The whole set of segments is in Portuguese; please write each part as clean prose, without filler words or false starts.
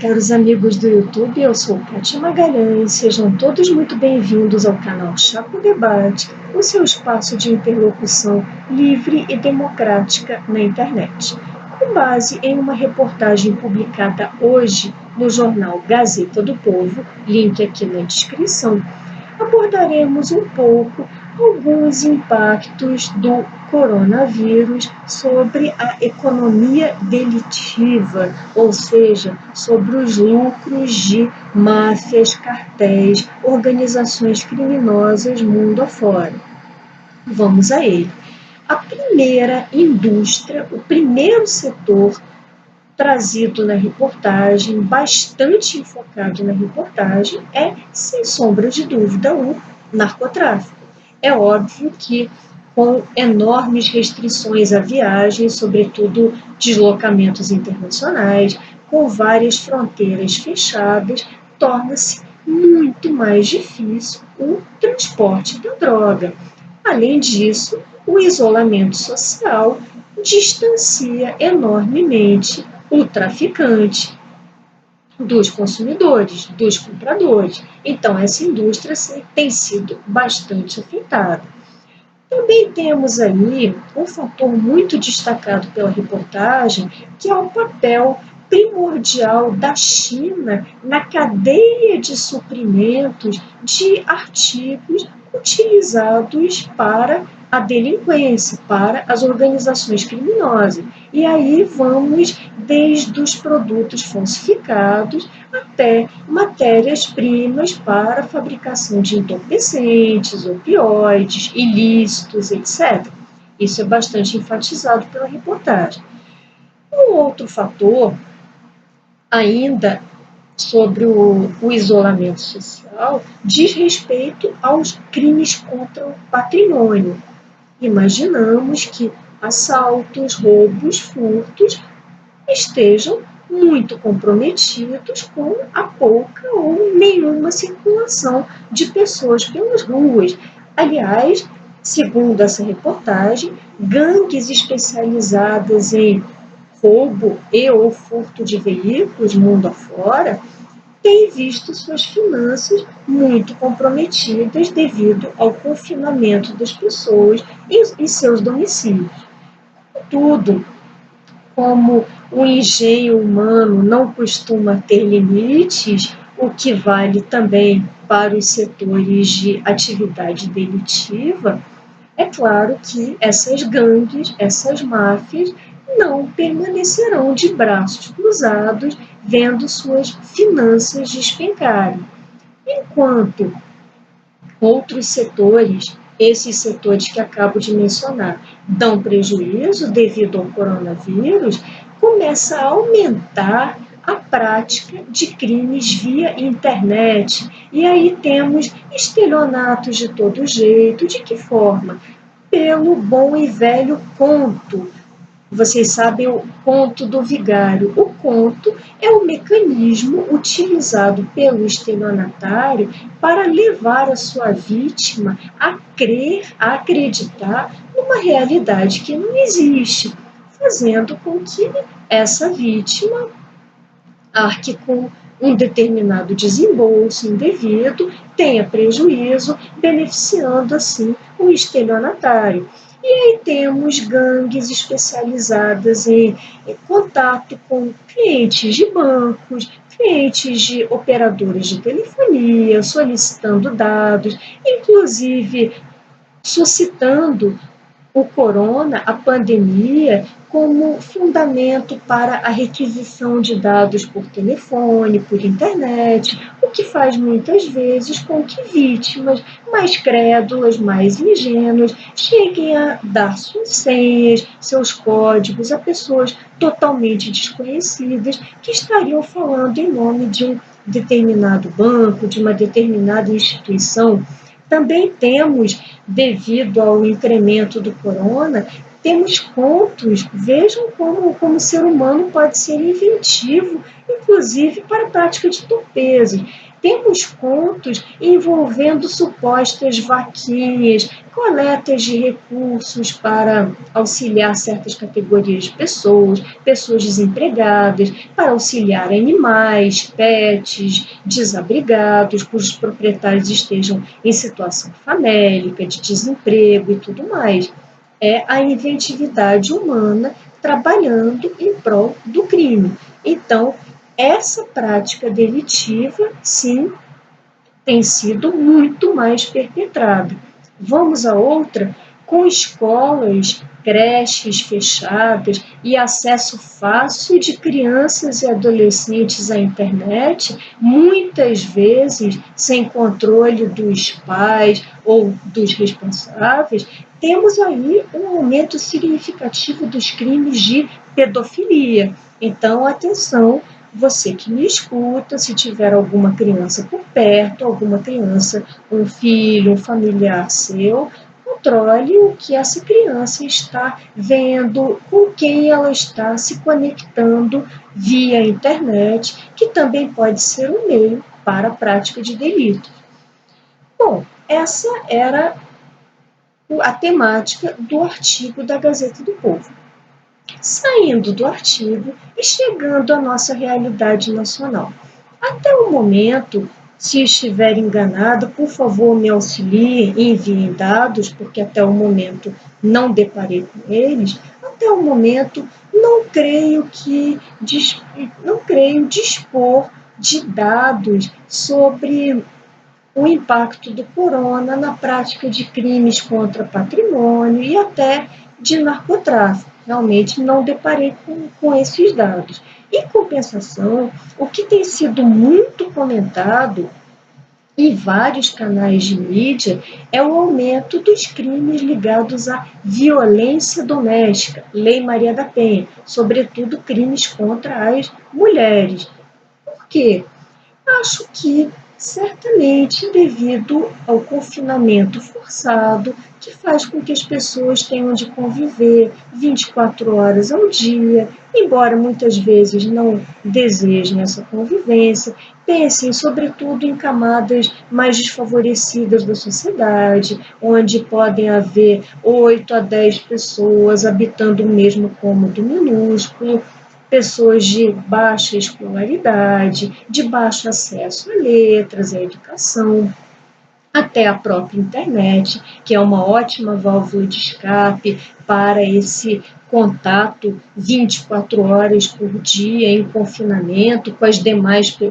caros amigos do YouTube, eu sou Kátia Magalhães, sejam todos muito bem-vindos ao canal Chá com Debate, o seu espaço de interlocução livre e democrática na internet. Com base em uma reportagem publicada hoje no jornal Gazeta do Povo, link aqui na descrição, abordaremos um pouco alguns impactos do coronavírus sobre a economia delitiva, ou seja, sobre os lucros de máfias, cartéis, organizações criminosas mundo afora. Vamos a ele. A primeira indústria, o primeiro setor trazido na reportagem, bastante enfocado na reportagem, é, sem sombra de dúvida, o narcotráfico. É óbvio que com enormes restrições à viagem, sobretudo deslocamentos internacionais, com várias fronteiras fechadas, torna-se muito mais difícil o transporte da droga. Além disso, o isolamento social distancia enormemente o traficante dos consumidores, dos compradores. Então, essa indústria tem sido bastante afetada. Também temos aí um fator muito destacado pela reportagem, que é o papel primordial da China na cadeia de suprimentos de artigos utilizados para a delinquência, para as organizações criminosas. E aí vamos desde os produtos falsificados até matérias-primas para a fabricação de entorpecentes, opioides, ilícitos, etc. Isso é bastante enfatizado pela reportagem. Um outro fator, ainda sobre o isolamento social, diz respeito aos crimes contra o patrimônio. Imaginamos que assaltos, roubos, furtos estejam muito comprometidos com a pouca ou nenhuma circulação de pessoas pelas ruas. Aliás, segundo essa reportagem, gangues especializadas em roubo e ou furto de veículos mundo afora têm visto suas finanças muito comprometidas devido ao confinamento das pessoas em seus domicílios. Tudo, como o engenho humano não costuma ter limites, o que vale também para os setores de atividade delitiva, é claro que essas gangues, essas máfias, não permanecerão de braços cruzados vendo suas finanças despencarem. Enquanto outros setores, esses setores que acabo de mencionar, dão prejuízo devido ao coronavírus, começa a aumentar a prática de crimes via internet. E aí temos estelionatos de todo jeito. De que forma? Pelo bom e velho conto. Vocês sabem o conto do vigário. O conto é o mecanismo utilizado pelo estelionatário para levar a sua vítima a crer, a acreditar numa realidade que não existe, fazendo com que essa vítima arque com um determinado desembolso indevido, tenha prejuízo, beneficiando assim o estelionatário. E aí temos gangues especializadas em contato com clientes de bancos, clientes de operadoras de telefonia, solicitando dados, inclusive suscitando o corona, a pandemia, como fundamento para a requisição de dados por telefone, por internet, o que faz muitas vezes com que vítimas mais crédulas, mais ingênuas, cheguem a dar suas senhas, seus códigos a pessoas totalmente desconhecidas que estariam falando em nome de um determinado banco, de uma determinada instituição. Também temos, devido ao incremento do corona, temos contos, vejam como o ser humano pode ser inventivo, inclusive para a prática de torpezas. Temos contos envolvendo supostas vaquinhas, coletas de recursos para auxiliar certas categorias de pessoas, pessoas desempregadas, para auxiliar animais, pets, desabrigados, cujos proprietários estejam em situação famélica, de desemprego e tudo mais. É a inventividade humana trabalhando em prol do crime. Então, essa prática delitiva, sim, tem sido muito mais perpetrada. Vamos a outra, com escolas, creches fechadas e acesso fácil de crianças e adolescentes à internet, muitas vezes sem controle dos pais ou dos responsáveis, temos aí um aumento significativo dos crimes de pedofilia. Então, atenção, você que me escuta, se tiver alguma criança por perto, alguma criança, um filho, um familiar seu, controle o que essa criança está vendo, com quem ela está se conectando via internet, que também pode ser um meio para a prática de delitos. Bom, essa era a temática do artigo da Gazeta do Povo. Saindo do artigo e chegando à nossa realidade nacional. Até o momento, se estiver enganado, por favor me auxilie e enviem dados, porque até o momento não deparei com eles. Até o momento, não creio dispor de dados sobre o impacto do corona na prática de crimes contra patrimônio e até de narcotráfico. Realmente não deparei com esses dados. Em compensação, o que tem sido muito comentado em vários canais de mídia é o aumento dos crimes ligados à violência doméstica, Lei Maria da Penha, sobretudo crimes contra as mulheres. Por quê? Acho que certamente devido ao confinamento forçado, que faz com que as pessoas tenham de conviver 24 horas ao dia, embora muitas vezes não desejem essa convivência, pensem sobretudo em camadas mais desfavorecidas da sociedade, onde podem haver 8 a 10 pessoas habitando o mesmo cômodo minúsculo, pessoas de baixa escolaridade, de baixo acesso a letras, à educação, até a própria internet, que é uma ótima válvula de escape para esse contato 24 horas por dia em confinamento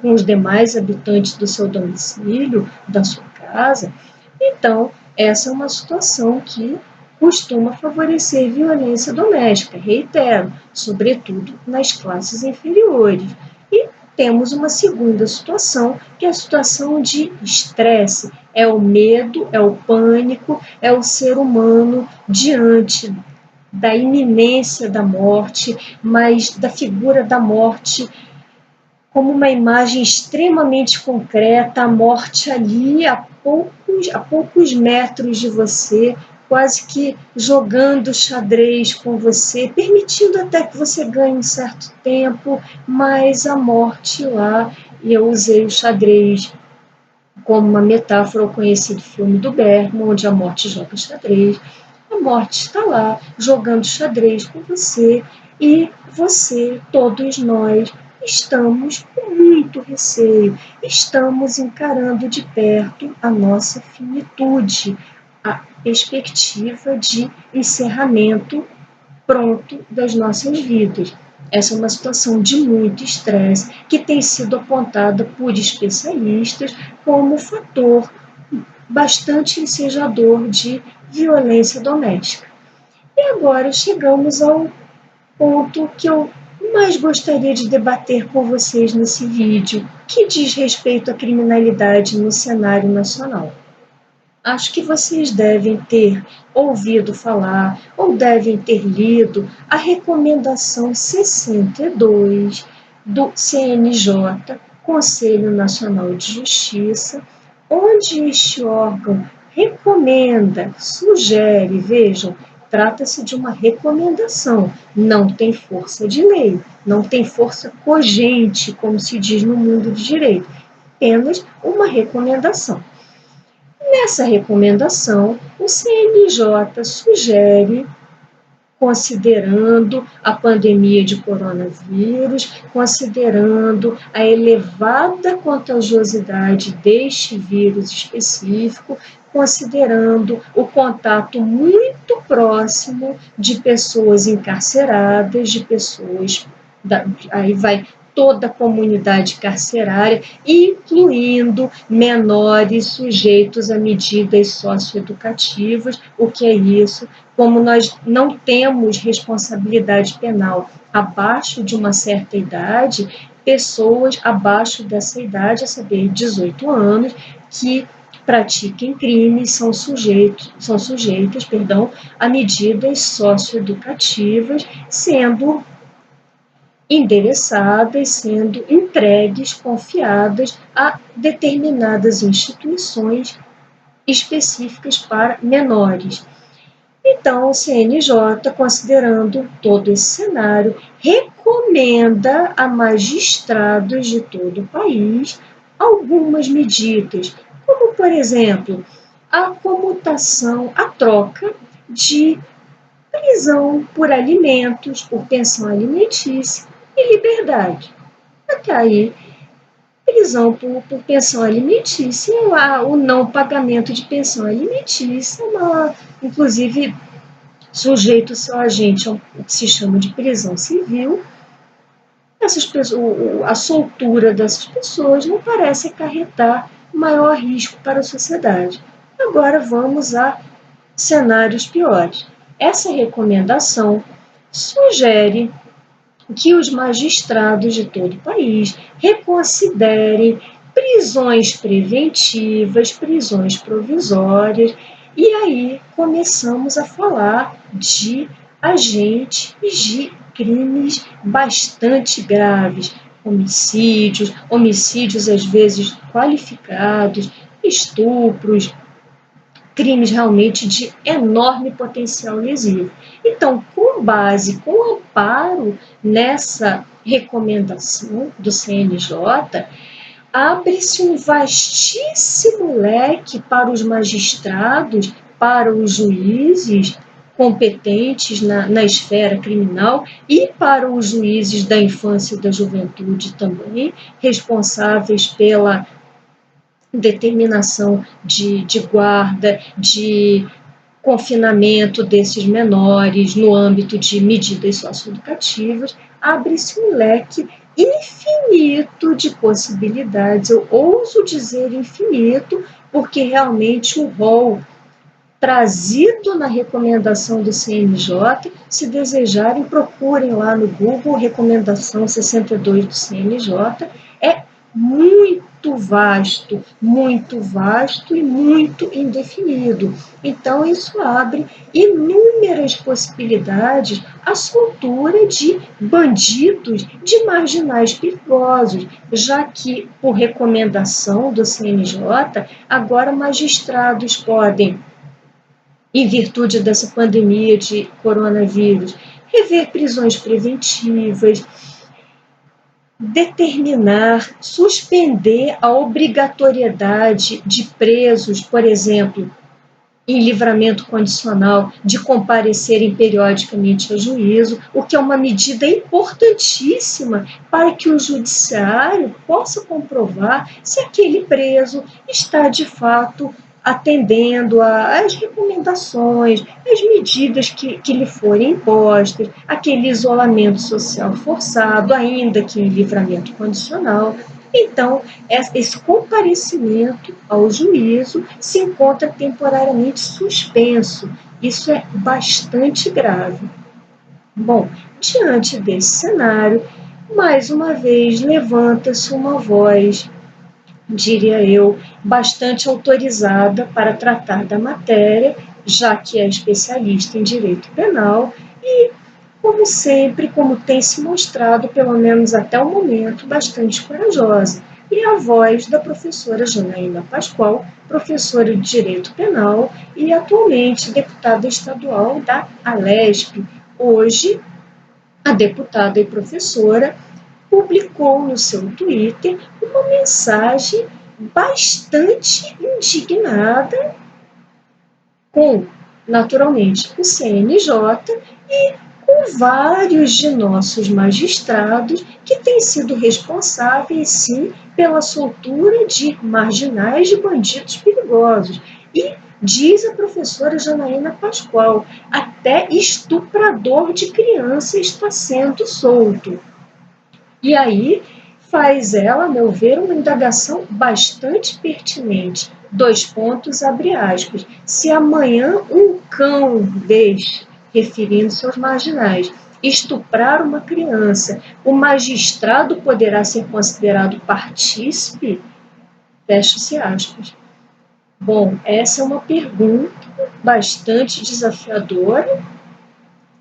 com os demais habitantes do seu domicílio, da sua casa. Então, essa é uma situação que costuma favorecer violência doméstica, reitero, sobretudo nas classes inferiores. E temos uma segunda situação, que é a situação de estresse. É o medo, é o pânico, é o ser humano diante da iminência da morte, mas da figura da morte como uma imagem extremamente concreta, a morte ali a poucos metros de você, quase que jogando xadrez com você, permitindo até que você ganhe um certo tempo, mas a morte lá, e eu usei o xadrez como uma metáfora ao conhecido filme do Bergman, onde a morte joga xadrez. A morte está lá, jogando xadrez com você, e você, todos nós, estamos com muito receio, estamos encarando de perto a nossa finitude, a perspectiva de encerramento pronto das nossas vidas. Essa é uma situação de muito estresse que tem sido apontada por especialistas como fator bastante ensejador de violência doméstica. E agora chegamos ao ponto que eu mais gostaria de debater com vocês nesse vídeo, que diz respeito à criminalidade no cenário nacional. Acho que vocês devem ter ouvido falar ou devem ter lido a recomendação 62 do CNJ, Conselho Nacional de Justiça, onde este órgão recomenda, sugere, vejam, trata-se de uma recomendação, não tem força de lei, não tem força cogente, como se diz no mundo de direito. apenas uma recomendação. Nessa recomendação, o CNJ sugere, considerando a pandemia de coronavírus, considerando a elevada contagiosidade deste vírus específico, considerando o contato muito próximo de pessoas encarceradas, de pessoas, aí vai toda a comunidade carcerária, incluindo menores sujeitos a medidas socioeducativas. O que é isso? Como nós não temos responsabilidade penal abaixo de uma certa idade, pessoas abaixo dessa idade, a saber, 18 anos, que pratiquem crimes são sujeitas, a medidas socioeducativas, sendo endereçadas, sendo entregues, confiadas a determinadas instituições específicas para menores. Então, o CNJ, considerando todo esse cenário, recomenda a magistrados de todo o país algumas medidas, como, por exemplo, a comutação, a troca de prisão por alimentos, por pensão alimentícia e liberdade. Até aí, prisão por pensão alimentícia, o não pagamento de pensão alimentícia, inclusive sujeito seu agente ao que se chama de prisão civil. A soltura dessas pessoas não parece acarretar maior risco para a sociedade. Agora vamos a cenários piores. Essa recomendação sugere que os magistrados de todo o país reconsiderem prisões preventivas, prisões provisórias, e aí começamos a falar de agentes de crimes bastante graves, homicídios às vezes qualificados, estupros, crimes realmente de enorme potencial lesivo. Então, com amparo nessa recomendação do CNJ, abre-se um vastíssimo leque para os magistrados, para os juízes competentes na esfera criminal e para os juízes da infância e da juventude também, responsáveis pela determinação de guarda, de confinamento desses menores no âmbito de medidas socioeducativas, abre-se um leque infinito de possibilidades. Eu ouso dizer infinito, porque realmente o rol trazido na recomendação do CNJ, se desejarem, procurem lá no Google, recomendação 62 do CNJ, é muito vasto e muito indefinido. Então, isso abre inúmeras possibilidades à soltura de bandidos, de marginais perigosos, já que, por recomendação do CNJ, agora magistrados podem, em virtude dessa pandemia de coronavírus, rever prisões preventivas, determinar, suspender a obrigatoriedade de presos, por exemplo, em livramento condicional, de comparecerem periodicamente ao juízo, o que é uma medida importantíssima para que o judiciário possa comprovar se aquele preso está, de fato, atendendo às recomendações, às medidas que lhe forem impostas, aquele isolamento social forçado, ainda que em livramento condicional. Então, esse comparecimento ao juízo se encontra temporariamente suspenso. Isso é bastante grave. Bom, diante desse cenário, mais uma vez levanta-se uma voz, diria eu, bastante autorizada para tratar da matéria, já que é especialista em direito penal e, como sempre, como tem se mostrado, pelo menos até o momento, bastante corajosa. E a voz da professora Janaína Pascoal, professora de Direito Penal e atualmente deputada estadual da ALESP. Hoje, a deputada e professora publicou no seu Twitter uma mensagem bastante indignada com, naturalmente, o CNJ e com vários de nossos magistrados que têm sido responsáveis, sim, pela soltura de marginais de bandidos perigosos. E diz a professora Janaína Pascoal, até estuprador de criança está sendo solto. E aí faz ela, a meu ver, uma indagação bastante pertinente. Dois pontos, abre aspas. Se amanhã um cão deixa, referindo-se aos marginais, estuprar uma criança, o magistrado poderá ser considerado partícipe? Fecha-se aspas. Bom, essa é uma pergunta bastante desafiadora.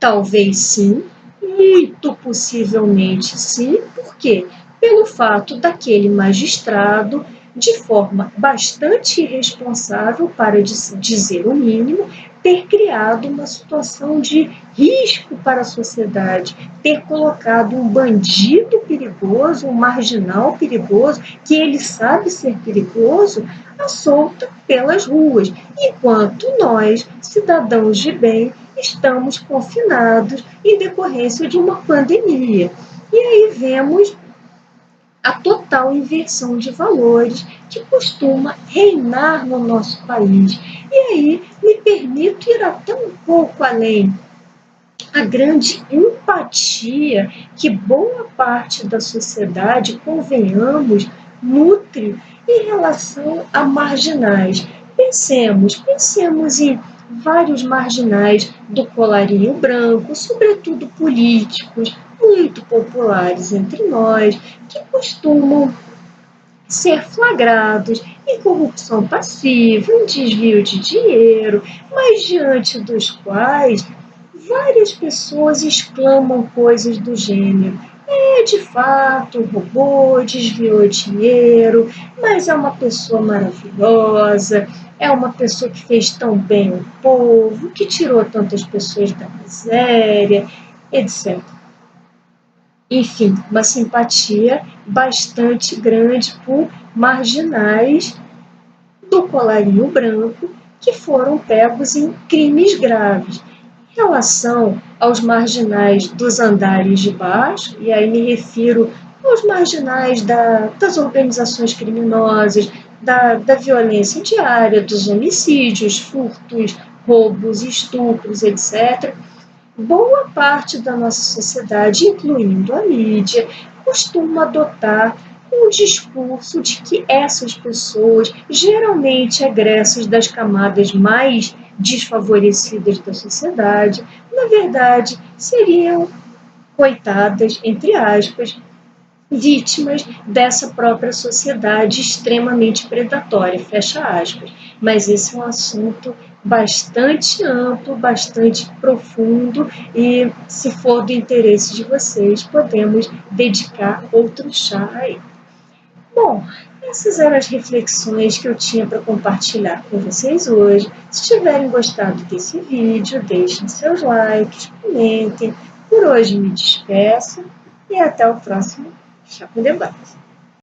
Talvez sim, muito possivelmente sim. Por quê? Pelo fato daquele magistrado, de forma bastante irresponsável, para dizer o mínimo, ter criado uma situação de risco para a sociedade, ter colocado um bandido perigoso, um marginal perigoso, que ele sabe ser perigoso, à solta pelas ruas, enquanto nós, cidadãos de bem, estamos confinados em decorrência de uma pandemia. E aí vemos a total inversão de valores que costuma reinar no nosso país. E aí me permito ir até um pouco além. A grande empatia que boa parte da sociedade, convenhamos, nutre em relação a marginais. Pensemos em vários marginais do colarinho branco, sobretudo políticos, muito populares entre nós, que costumam ser flagrados em corrupção passiva, em desvio de dinheiro, mas diante dos quais várias pessoas exclamam coisas do gênero: é, de fato, roubou, desviou dinheiro, mas é uma pessoa maravilhosa, é uma pessoa que fez tão bem ao povo, que tirou tantas pessoas da miséria, etc. Enfim, uma simpatia bastante grande por marginais do colarinho branco que foram pegos em crimes graves. Em relação aos marginais dos andares de baixo, e aí me refiro aos marginais das organizações criminosas, da violência diária, dos homicídios, furtos, roubos, estupros, etc., boa parte da nossa sociedade, incluindo a mídia, costuma adotar um discurso de que essas pessoas, geralmente egressas das camadas mais desfavorecidas da sociedade, na verdade, seriam coitadas, entre aspas, vítimas dessa própria sociedade extremamente predatória, fecha aspas. Mas esse é um assunto bastante amplo, bastante profundo e, se for do interesse de vocês, podemos dedicar outro chá aí. Bom, essas eram as reflexões que eu tinha para compartilhar com vocês hoje. Se tiverem gostado desse vídeo, deixem seus likes, comentem. Por hoje me despeço e até o próximo Chá com Debate.